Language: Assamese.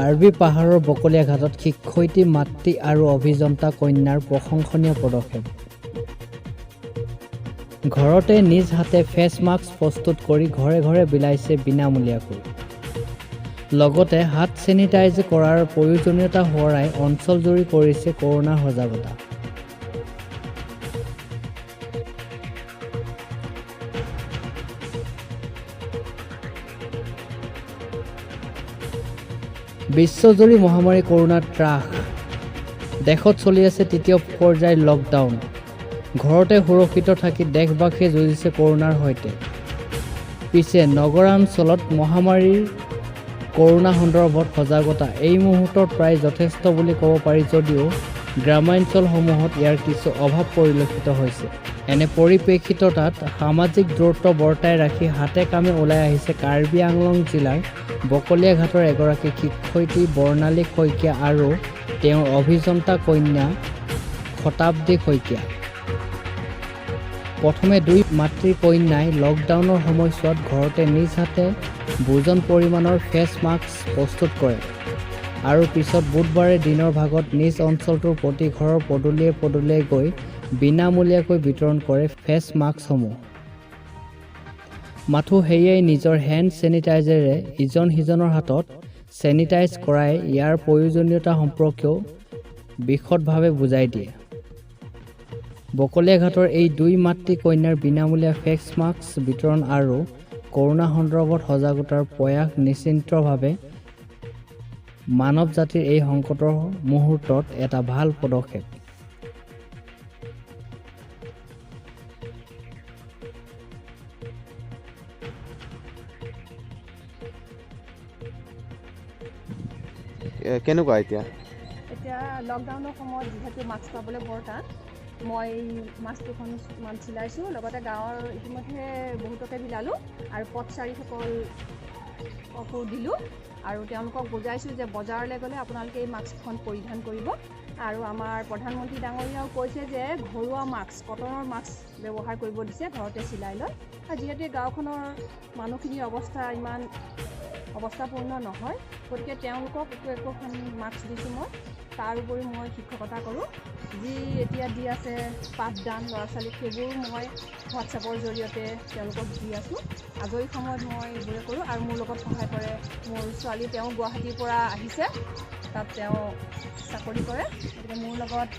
কাৰ্বি পাহাৰৰ বকলীয়া ঘাটত শিক্ষয়িত্ৰী মাতৃ আৰু অভিযন্তা কন্যাৰ প্ৰশংসনীয় পদক্ষেপ। ঘৰতে নিজ হাতে ফেচ মাস্ক প্ৰস্তুত কৰি ঘৰে ঘৰে বিলাইছে বিনামূলীয়াকৈ। লগতে হাত চেনিটাইজ কৰাৰ প্ৰয়োজনীয়তা সোঁৱৰাই অঞ্চলজুৰি কৰিছে কৰোনাৰ সজাগতা। বিশ্বজুৰি মহামাৰী কৰোনাৰ ত্ৰাস। দেশত চলি আছে তৃতীয় পৰ্যায়ৰ লকডাউন। ঘৰতে সুৰক্ষিত থাকি দেশবাসীয়ে যুঁজিছে কৰোনাৰ সৈতে। পিছে নগৰাঞ্চলত মহামাৰীৰ কৰোনা সন্দৰ্ভত সজাগতা এই মুহূৰ্তত প্ৰায় যথেষ্ট বুলি ক'ব পাৰি যদিও গ্ৰামাঞ্চলসমূহত ইয়াৰ কিছু অভাৱ পৰিলক্ষিত হৈছে। এনে পৰিপ্ৰেক্ষিতত সামাজিক দূৰত্ব বৰ্তাই ৰাখি হাতে কামে ওলাই আহিছে কাৰ্বি আংলং জিলাৰ বকলীয়া ঘাটৰ এগৰাকী শিক্ষয়িত্ৰী বৰ্ণালী শইকীয়া আৰু তেওঁৰ অভিযন্তা কন্যা শতাব্দী শইকীয়া। প্ৰথমে দুই মাতৃ কন্যাই লকডাউনৰ সময়ছোৱাত ঘৰতে নিজ হাতে বুজন পৰিমাণৰ ফেচ মাস্ক প্ৰস্তুত কৰে আৰু পিছত বুধবাৰে দিনৰ ভাগত নিজ অঞ্চলটোৰ প্ৰতি ঘৰৰ পদূলিয়ে পদূলিয়ে গৈ বিনামূলীয়াকৈ বিতৰণ কৰে ফেচ মাস্কসমূহ। মাথো সেয়াই নিজৰ হেণ্ড চেনিটাইজাৰেৰে ইজন সিজনৰ হাতত চেনিটাইজ কৰাই ইয়াৰ প্ৰয়োজনীয়তা সম্পৰ্কেও বিশদভাৱে বুজাই দিয়ে। বকলীয়া ঘাটৰ এই দুই মাতৃ কন্যাৰ বিনামূলীয়া ফেচ মাস্ক বিতৰণ আৰু কৰোনা সন্দৰ্ভত সজাগতাৰ প্ৰয়াস নিশ্চিতভাৱে মানৱ জাতিৰ এই সংকটৰ মুহূৰ্তত এটা ভাল পদক্ষেপ। কেনেকুৱা এতিয়া লকডাউনৰ সময়ত যিহেতু মাস্ক পাবলৈ বৰ টান, মই মাস্ক দুখনমান চিলাইছোঁ। লগতে গাঁৱৰ ইতিমধ্যে বহুতকে বিলালোঁ আৰু পথচাৰীসকলকো দিলোঁ আৰু তেওঁলোকক বুজাইছোঁ যে বজাৰলৈ গ'লে আপোনালোকে এই মাস্কখন পৰিধান কৰিব। আৰু আমাৰ প্ৰধানমন্ত্ৰী ডাঙৰীয়াও কৈছে যে ঘৰুৱা মাস্ক, কটনৰ মাস্ক ব্যৱহাৰ কৰিব দিছে ঘৰতে চিলাই লয়। আৰু যিহেতু গাঁওখনৰ মানুহখিনিৰ অৱস্থা ইমান অৱস্থাপূৰ্ণ নহয়, গতিকে তেওঁলোকক একোখন মাস্ক দিছোঁ মই। তাৰ উপৰি মই শিক্ষকতা কৰোঁ, যি এতিয়া দি আছে পাঠদান ল'ৰা ছোৱালীক, সেইবোৰ মই হোৱাটছএপৰ জৰিয়তে তেওঁলোকক দি আছোঁ। আজৰি সময়ত মই এইবোৰে কৰোঁ আৰু মোৰ লগত সহায় কৰে মোৰ ছোৱালী। তেওঁ গুৱাহাটীৰ পৰা আহিছে, তাত তেওঁ চাকৰি কৰে, গতিকে মোৰ লগত